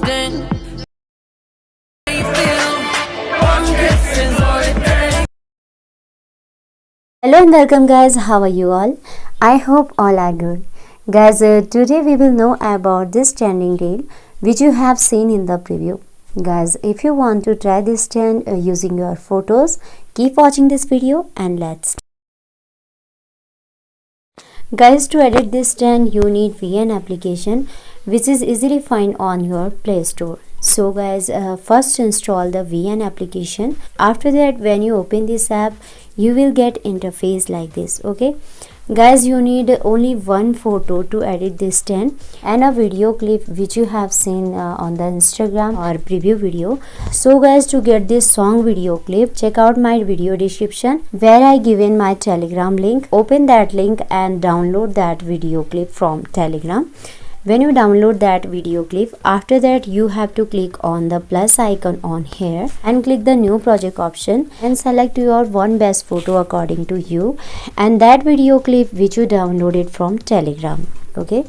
then you feel one kiss is all it takes. Hello and welcome guys, how are you all? I hope all are good. Guys, today we will know about this trending reel which you have seen in the preview. Guys, if you want to try this trend using your photos, keep watching this video and let's start. Guys, to edit this trend you need VN application which is easily found on your Play Store. So guys, first install the VN application. After that, when you open this app, you will get interface like this. Okay guys, you need only one photo to edit this trend and a video clip which you have seen on the Instagram or preview video. So guys, to get this song video clip, check out my video description where I given my Telegram link. Open that link and download that video clip from Telegram. When you download that video clip, after that you have to click on the plus icon on here and click the new project option and select your one best photo according to you and that video clip which you downloaded from Telegram. Okay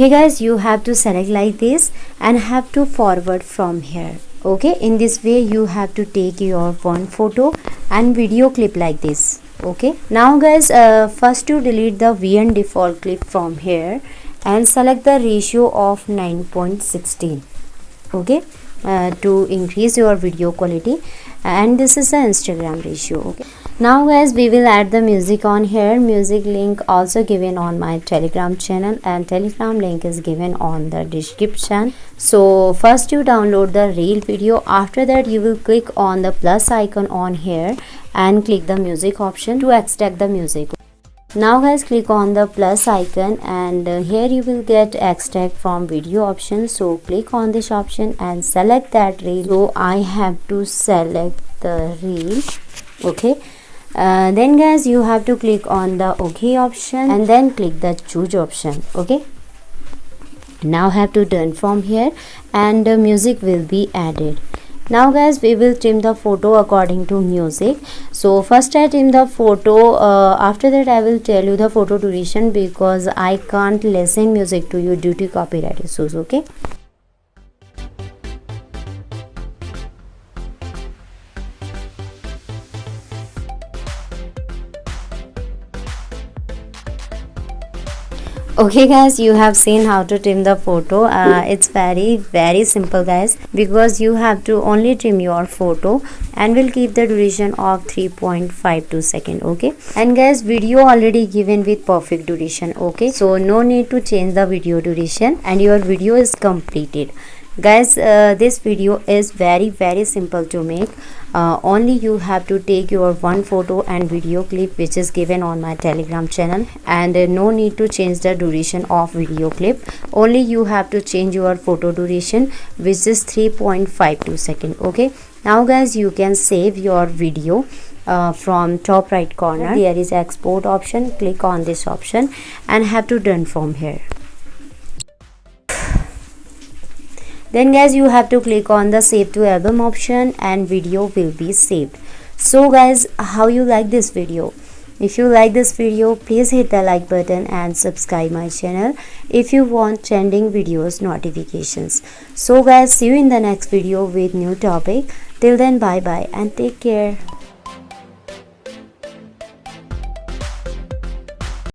guys, you have to select like this and have to forward from here. Okay, in this way you have to take your one photo and video clip like this. Okay, now guys, first to delete the VN default clip from here and select the ratio of 9.16. okay, to increase your video quality, and this is the Instagram ratio. Okay, now guys, we will add the music on here. Music link also given on my Telegram channel and Telegram link is given on the description. So first you download the reel video. After that you will click on the plus icon on here and click the music option to extract the music. Now guys, click on the plus icon and here you will get extract from video option. So click on this option and select that reel. So I have to select the reel. Okay, then guys, you have to click on the OK option and then click the choose option. Okay, now have to done from here and the music will be added. Now guys, we will trim the photo according to music. So first I trim the photo, after that I will tell you the photo duration because I can't listen music to you due to copyright issues. Okay, okay guys, you have seen how to trim the photo. It's very simple guys, because you have to only trim your photo and will keep the duration of 3.52 seconds. Okay, and guys, video already given with perfect duration. Okay, so no need to change the video duration and your video is completed. Guys, this video is very simple to make. Only you have to take your one photo and video clip which is given on my Telegram channel, and no need to change the duration of video clip. Only you have to change your photo duration which is 3.52 seconds. Okay, now guys, you can save your video. From top right corner there is export option. Click on this option and have to done from here. Then guys, you have to click on the save to album option and video will be saved. So guys, how you like this video? If you like this video, please hit the like button and subscribe my channel if you want trending videos notifications. So guys, see you in the next video with new topic. Till then, bye bye and take care.